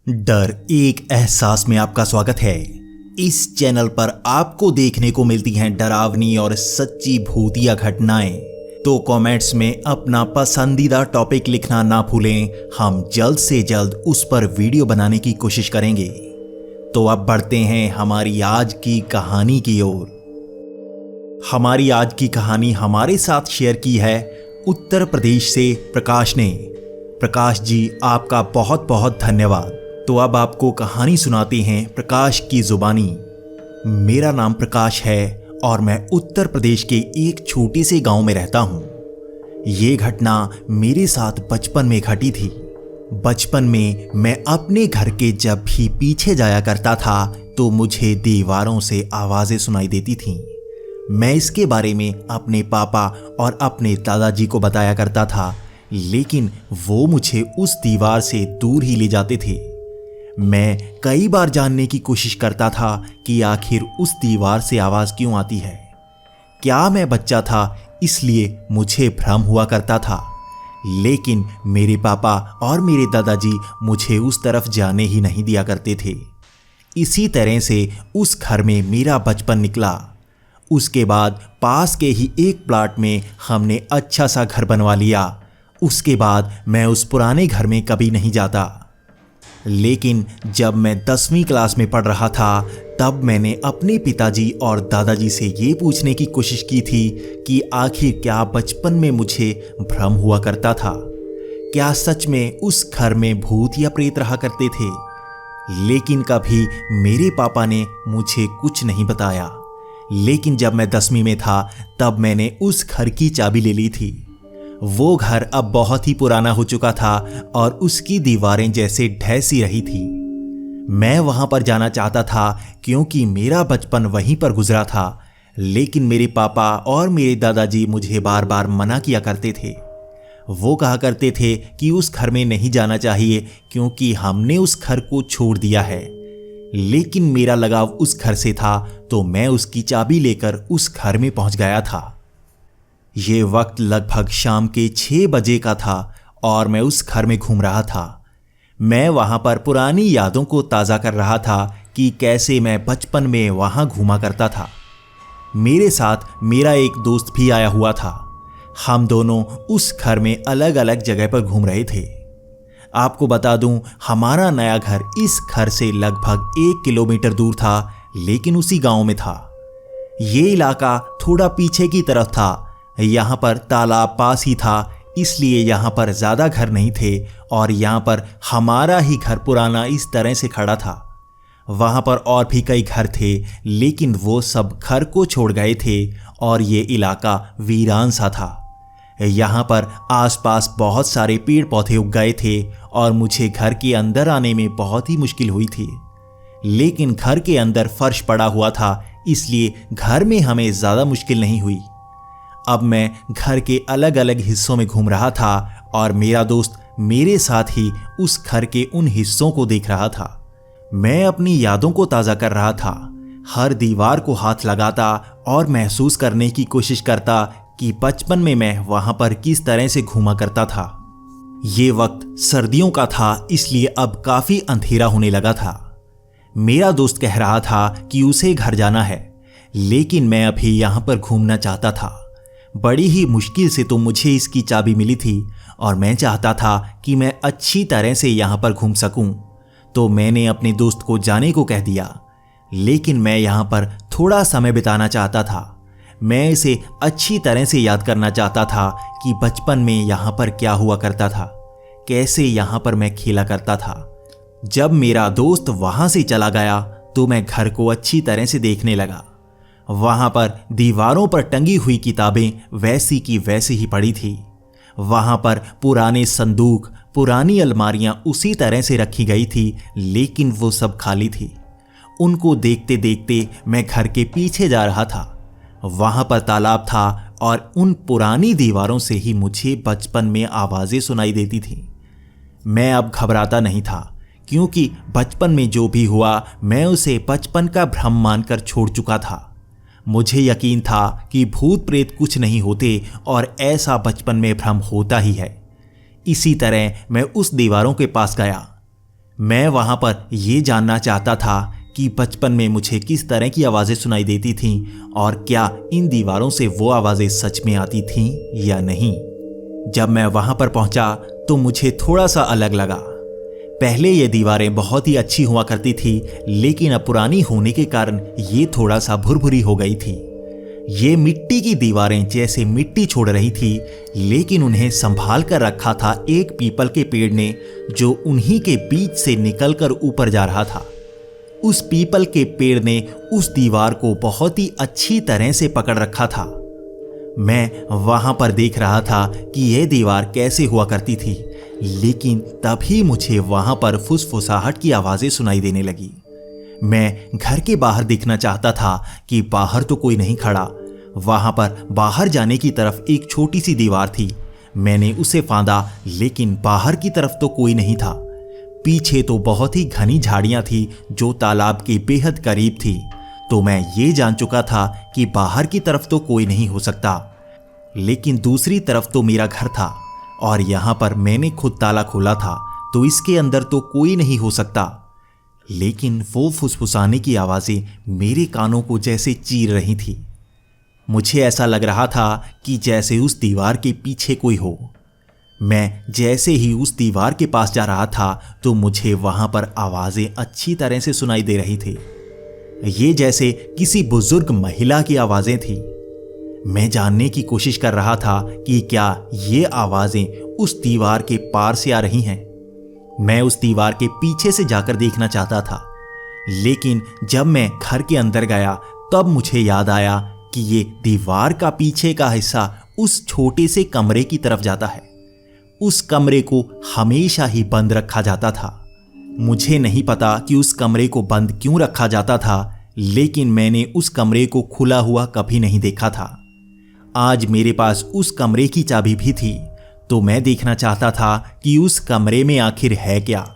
डर एक एहसास में आपका स्वागत है। इस चैनल पर आपको देखने को मिलती हैं डरावनी और सच्ची भूतिया घटनाएं। तो कमेंट्स में अपना पसंदीदा टॉपिक लिखना ना भूलें, हम जल्द से जल्द उस पर वीडियो बनाने की कोशिश करेंगे। तो अब बढ़ते हैं हमारी आज की कहानी की ओर। हमारी आज की कहानी हमारे साथ शेयर की है उत्तर प्रदेश से प्रकाश ने। प्रकाश जी, आपका बहुत बहुत धन्यवाद। तो अब आपको कहानी सुनाते हैं प्रकाश की जुबानी। मेरा नाम प्रकाश है और मैं उत्तर प्रदेश के एक छोटे से गांव में रहता हूं। ये घटना मेरे साथ बचपन में घटी थी। बचपन में मैं अपने घर के जब भी पीछे जाया करता था तो मुझे दीवारों से आवाजें सुनाई देती थीं। मैं इसके बारे में अपने पापा और अपने दादाजी को बताया करता था, लेकिन वो मुझे उस दीवार से दूर ही ले जाते थे। मैं कई बार जानने की कोशिश करता था कि आखिर उस दीवार से आवाज क्यों आती है। क्या मैं बच्चा था इसलिए मुझे भ्रम हुआ करता था, लेकिन मेरे पापा और मेरे दादाजी मुझे उस तरफ जाने ही नहीं दिया करते थे। इसी तरह से उस घर में मेरा बचपन निकला। उसके बाद पास के ही एक प्लाट में हमने अच्छा सा घर बनवा लिया। उसके बाद मैं उस पुराने घर में कभी नहीं जाता। लेकिन जब मैं 10वीं क्लास में पढ़ रहा था तब मैंने अपने पिताजी और दादाजी से ये पूछने की कोशिश की थी कि आखिर क्या बचपन में मुझे भ्रम हुआ करता था। क्या सच में उस घर में भूत या प्रेत रहा करते थे। लेकिन कभी मेरे पापा ने मुझे कुछ नहीं बताया। लेकिन जब मैं 10वीं में था तब मैंने उस घर की चाबी ले ली थी। वो घर अब बहुत ही पुराना हो चुका था और उसकी दीवारें जैसे ढह सी रही थी। मैं वहां पर जाना चाहता था क्योंकि मेरा बचपन वहीं पर गुजरा था, लेकिन मेरे पापा और मेरे दादाजी मुझे बार बार मना किया करते थे। वो कहा करते थे कि उस घर में नहीं जाना चाहिए क्योंकि हमने उस घर को छोड़ दिया है। लेकिन मेरा लगाव उस घर से था तो मैं उसकी चाबी लेकर उस घर में पहुंच गया था। ये वक्त लगभग शाम के 6 बजे का था और मैं उस घर में घूम रहा था। मैं वहां पर पुरानी यादों को ताज़ा कर रहा था कि कैसे मैं बचपन में वहां घूमा करता था। मेरे साथ मेरा एक दोस्त भी आया हुआ था। हम दोनों उस घर में अलग अलग जगह पर घूम रहे थे। आपको बता दूं, हमारा नया घर इस घर से लगभग 1 किलोमीटर दूर था, लेकिन उसी गांव में था। ये इलाका थोड़ा पीछे की तरफ था। यहाँ पर तालाब पास ही था, इसलिए यहाँ पर ज़्यादा घर नहीं थे और यहाँ पर हमारा ही घर पुराना इस तरह से खड़ा था। वहाँ पर और भी कई घर थे, लेकिन वो सब घर को छोड़ गए थे और ये इलाका वीरान सा था। यहाँ पर आसपास बहुत सारे पेड़ पौधे उग गए थे और मुझे घर के अंदर आने में बहुत ही मुश्किल हुई थी। लेकिन घर के अंदर फर्श पड़ा हुआ था, इसलिए घर में हमें ज़्यादा मुश्किल नहीं हुई। अब मैं घर के अलग अलग हिस्सों में घूम रहा था और मेरा दोस्त मेरे साथ ही उस घर के उन हिस्सों को देख रहा था। मैं अपनी यादों को ताज़ा कर रहा था। हर दीवार को हाथ लगाता और महसूस करने की कोशिश करता कि बचपन में मैं वहां पर किस तरह से घूमा करता था। ये वक्त सर्दियों का था, इसलिए अब काफ़ी अंधेरा होने लगा था। मेरा दोस्त कह रहा था कि उसे घर जाना है, लेकिन मैं अभी यहाँ पर घूमना चाहता था। बड़ी ही मुश्किल से तो मुझे इसकी चाबी मिली थी और मैं चाहता था कि मैं अच्छी तरह से यहाँ पर घूम सकूं। तो मैंने अपने दोस्त को जाने को कह दिया, लेकिन मैं यहाँ पर थोड़ा समय बिताना चाहता था। मैं इसे अच्छी तरह से याद करना चाहता था कि बचपन में यहाँ पर क्या हुआ करता था, कैसे यहाँ पर मैं खेला करता था। जब मेरा दोस्त वहाँ से चला गया तो मैं घर को अच्छी तरह से देखने लगा। वहां पर दीवारों पर टंगी हुई किताबें वैसी की वैसी ही पड़ी थी। वहां पर पुराने संदूक, पुरानी अलमारियां उसी तरह से रखी गई थी, लेकिन वो सब खाली थी। उनको देखते देखते मैं घर के पीछे जा रहा था। वहां पर तालाब था और उन पुरानी दीवारों से ही मुझे बचपन में आवाजें सुनाई देती थीं। मैं अब घबराता नहीं था क्योंकि बचपन में जो भी हुआ मैं उसे बचपन का भ्रम मानकर छोड़ चुका था। मुझे यकीन था कि भूत प्रेत कुछ नहीं होते और ऐसा बचपन में भ्रम होता ही है। इसी तरह मैं उस दीवारों के पास गया। मैं वहां पर यह जानना चाहता था कि बचपन में मुझे किस तरह की आवाज़ें सुनाई देती थीं और क्या इन दीवारों से वो आवाज़ें सच में आती थीं या नहीं। जब मैं वहां पर पहुंचा तो मुझे थोड़ा सा अलग लगा। पहले ये दीवारें बहुत ही अच्छी हुआ करती थी, लेकिन अब पुरानी होने के कारण ये थोड़ा सा भुरभुरी हो गई थी। ये मिट्टी की दीवारें जैसे मिट्टी छोड़ रही थी, लेकिन उन्हें संभाल कर रखा था एक पीपल के पेड़ ने, जो उन्हीं के बीच से निकलकर ऊपर जा रहा था। उस पीपल के पेड़ ने उस दीवार को बहुत ही अच्छी तरह से पकड़ रखा था। मैं वहां पर देख रहा था कि यह दीवार कैसे हुआ करती थी, लेकिन तभी मुझे वहां पर फुसफुसाहट की आवाजें सुनाई देने लगी। मैं घर के बाहर देखना चाहता था कि बाहर तो कोई नहीं खड़ा। वहां पर बाहर जाने की तरफ एक छोटी सी दीवार थी। मैंने उसे फांदा, लेकिन बाहर की तरफ तो कोई नहीं था। पीछे तो बहुत ही घनी झाड़ियां थी जो तालाब के बेहद करीब थी, तो मैं ये जान चुका था कि बाहर की तरफ तो कोई नहीं हो सकता। लेकिन दूसरी तरफ तो मेरा घर था और यहां पर मैंने खुद ताला खोला था, तो इसके अंदर तो कोई नहीं हो सकता। लेकिन वो फुसफुसाने की आवाजें मेरे कानों को जैसे चीर रही थी। मुझे ऐसा लग रहा था कि जैसे उस दीवार के पीछे कोई हो। मैं जैसे ही उस दीवार के पास जा रहा था तो मुझे वहां पर आवाजें अच्छी तरह से सुनाई दे रही थी। ये जैसे किसी बुजुर्ग महिला की आवाजें थी। मैं जानने की कोशिश कर रहा था कि क्या ये आवाजें उस दीवार के पार से आ रही हैं। मैं उस दीवार के पीछे से जाकर देखना चाहता था, लेकिन जब मैं घर के अंदर गया तब मुझे याद आया कि ये दीवार का पीछे का हिस्सा उस छोटे से कमरे की तरफ जाता है। उस कमरे को हमेशा ही बंद रखा जाता था। मुझे नहीं पता कि उस कमरे को बंद क्यों रखा जाता था, लेकिन मैंने उस कमरे को खुला हुआ कभी नहीं देखा था। आज मेरे पास उस कमरे की चाबी भी थी, तो मैं देखना चाहता था कि उस कमरे में आखिर है क्या।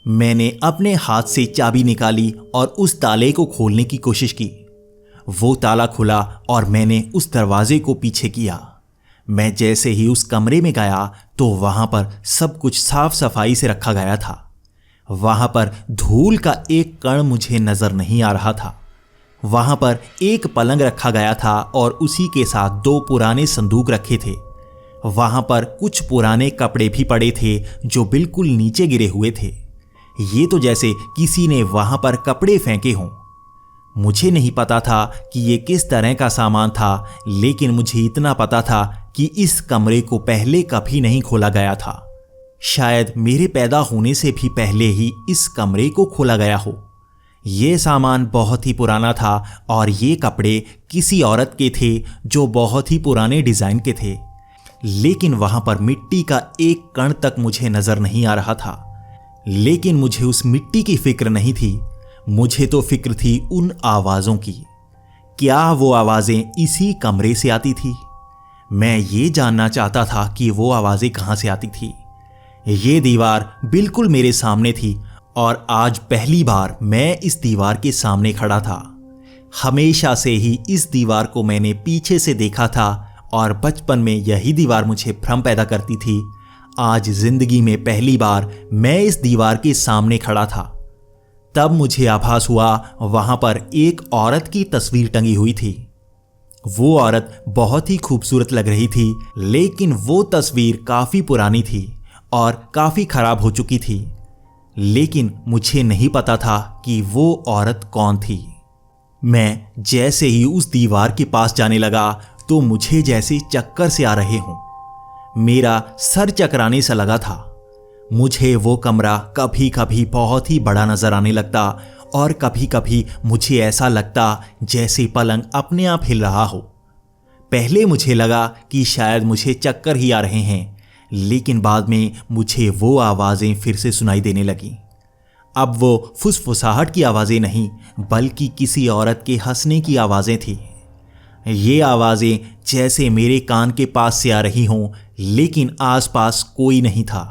मैंने अपने हाथ से चाबी निकाली और उस ताले को खोलने की कोशिश की। वो ताला खुला और मैंने उस दरवाजे को पीछे किया। मैं जैसे ही उस कमरे में गया तो वहां पर सब कुछ साफ सफाई से रखा गया था। वहां पर धूल का एक कण मुझे नजर नहीं आ रहा था। वहां पर एक पलंग रखा गया था और उसी के साथ 2 पुराने संदूक रखे थे। वहां पर कुछ पुराने कपड़े भी पड़े थे जो बिल्कुल नीचे गिरे हुए थे। ये तो जैसे किसी ने वहां पर कपड़े फेंके हों। मुझे नहीं पता था कि ये किस तरह का सामान था, लेकिन मुझे इतना पता था कि इस कमरे को पहले कभी नहीं खोला गया था। शायद मेरे पैदा होने से भी पहले ही इस कमरे को खोला गया हो। ये सामान बहुत ही पुराना था और ये कपड़े किसी औरत के थे जो बहुत ही पुराने डिजाइन के थे, लेकिन वहां पर मिट्टी का एक कण तक मुझे नजर नहीं आ रहा था। लेकिन मुझे उस मिट्टी की फिक्र नहीं थी, मुझे तो फिक्र थी उन आवाजों की। क्या वो आवाजें इसी कमरे से आती थी? मैं ये जानना चाहता था कि वो आवाजें कहां से आती थी। ये दीवार बिल्कुल मेरे सामने थी और आज पहली बार मैं इस दीवार के सामने खड़ा था। हमेशा से ही इस दीवार को मैंने पीछे से देखा था और बचपन में यही दीवार मुझे भ्रम पैदा करती थी। आज जिंदगी में पहली बार मैं इस दीवार के सामने खड़ा था। तब मुझे आभास हुआ वहां पर एक औरत की तस्वीर टंगी हुई थी। वो औरत बहुत ही खूबसूरत लग रही थी, लेकिन वो तस्वीर काफी पुरानी थी और काफी खराब हो चुकी थी। लेकिन मुझे नहीं पता था कि वो औरत कौन थी। मैं जैसे ही उस दीवार के पास जाने लगा तो मुझे जैसे चक्कर से आ रहे हों। मेरा सर चकराने सा लगा था। मुझे वो कमरा कभी कभी बहुत ही बड़ा नजर आने लगता और कभी कभी मुझे ऐसा लगता जैसे पलंग अपने आप हिल रहा हो। पहले मुझे लगा कि शायद मुझे चक्कर ही आ रहे हैं, लेकिन बाद में मुझे वो आवाजें फिर से सुनाई देने लगीं। अब वो फुसफुसाहट की आवाजें नहीं, बल्कि किसी औरत के हंसने की आवाजें थी। ये आवाजें जैसे मेरे कान के पास से आ रही हों, लेकिन आसपास कोई नहीं था।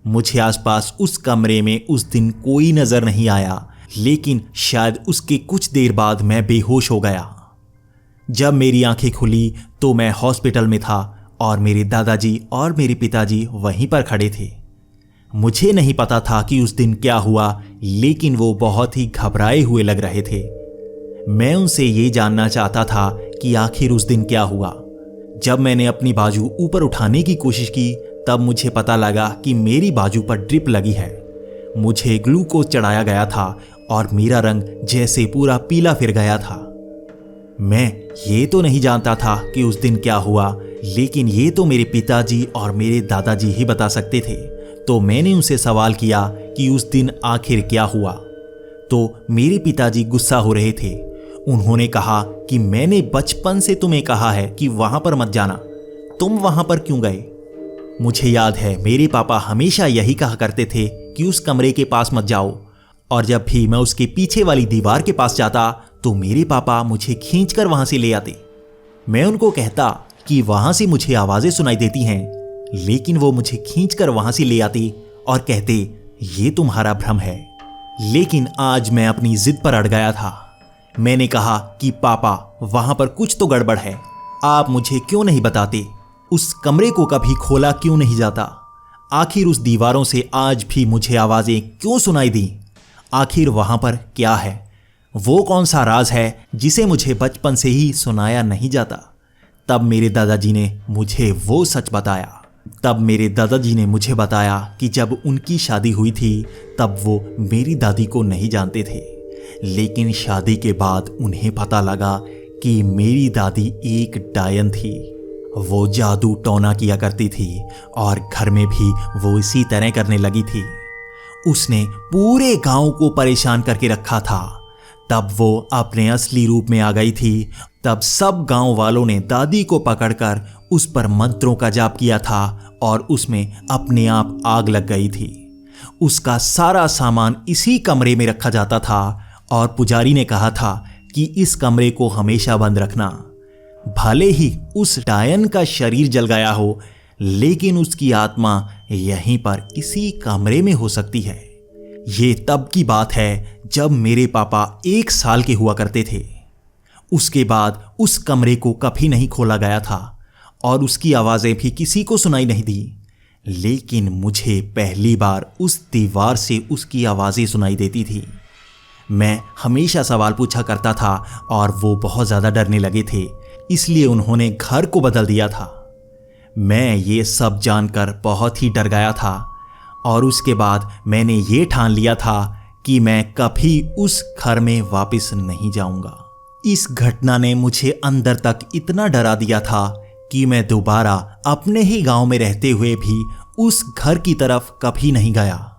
मुझे आसपास उस कमरे में उस दिन कोई नजर नहीं आया, लेकिन शायद उसके कुछ देर बाद मैं बेहोश हो गया। जब मेरी आंखें खुली तो मैं हॉस्पिटल में था और मेरे दादाजी और मेरे पिताजी वहीं पर खड़े थे। मुझे नहीं पता था कि उस दिन क्या हुआ, लेकिन वो बहुत ही घबराए हुए लग रहे थे। मैं उनसे ये जानना चाहता था कि आखिर उस दिन क्या हुआ। जब मैंने अपनी बाजू ऊपर उठाने की कोशिश की, तब मुझे पता लगा कि मेरी बाजू पर ड्रिप लगी है। मुझे ग्लूकोज चढ़ाया गया था और मेरा रंग जैसे पूरा पीला फिर गया था। मैं ये तो नहीं जानता था कि उस दिन क्या हुआ, लेकिन ये तो मेरे पिताजी और मेरे दादाजी ही बता सकते थे। तो मैंने उनसे सवाल किया कि उस दिन आखिर क्या हुआ। तो मेरे पिताजी गुस्सा हो रहे थे। उन्होंने कहा कि मैंने बचपन से तुम्हें कहा है कि वहां पर मत जाना, तुम वहां पर क्यों गए? मुझे याद है मेरे पापा हमेशा यही कहा करते थे कि उस कमरे के पास मत जाओ, और जब भी मैं उसके पीछे वाली दीवार के पास जाता तो मेरे पापा मुझे खींचकर वहां से ले आते। मैं उनको कहता कि वहां से मुझे आवाजें सुनाई देती हैं, लेकिन वो मुझे खींचकर वहां से ले आते और कहते ये तुम्हारा भ्रम है। लेकिन आज मैं अपनी जिद पर अड़ गया था। मैंने कहा कि पापा, वहां पर कुछ तो गड़बड़ है, आप मुझे क्यों नहीं बताते? उस कमरे को कभी खोला क्यों नहीं जाता? आखिर उस दीवारों से आज भी मुझे आवाजें क्यों सुनाई दी? आखिर वहां पर क्या है? वो कौन सा राज है जिसे मुझे बचपन से ही सुनाया नहीं जाता? तब मेरे दादाजी ने मुझे वो सच बताया। तब मेरे दादाजी ने मुझे बताया कि जब उनकी शादी हुई थी तब वो मेरी दादी को नहीं जानते थे, लेकिन शादी के बाद उन्हें पता लगा कि मेरी दादी एक डायन थी। वो जादू टोना किया करती थी और घर में भी वो इसी तरह करने लगी थी। उसने पूरे गांव को परेशान करके रखा था। तब वो अपने असली रूप में आ गई थी। तब सब गांव वालों ने दादी को पकड़कर उस पर मंत्रों का जाप किया था और उसमें अपने आप आग लग गई थी। उसका सारा सामान इसी कमरे में रखा जाता था और पुजारी ने कहा था कि इस कमरे को हमेशा बंद रखना। भले ही उस डायन का शरीर जल गया हो, लेकिन उसकी आत्मा यहीं पर इसी कमरे में हो सकती है। ये तब की बात है जब मेरे पापा 1 साल के हुआ करते थे। उसके बाद उस कमरे को कभी नहीं खोला गया था और उसकी आवाजें भी किसी को सुनाई नहीं दी, लेकिन मुझे पहली बार उस दीवार से उसकी आवाजें सुनाई देती थी। मैं हमेशा सवाल पूछा करता था और वो बहुत ज़्यादा डरने लगे थे, इसलिए उन्होंने घर को बदल दिया था। मैं ये सब जानकर बहुत ही डर गया था और उसके बाद मैंने ये ठान लिया था कि मैं कभी उस घर में वापस नहीं जाऊंगा। इस घटना ने मुझे अंदर तक इतना डरा दिया था कि मैं दोबारा अपने ही गांव में रहते हुए भी उस घर की तरफ कभी नहीं गया।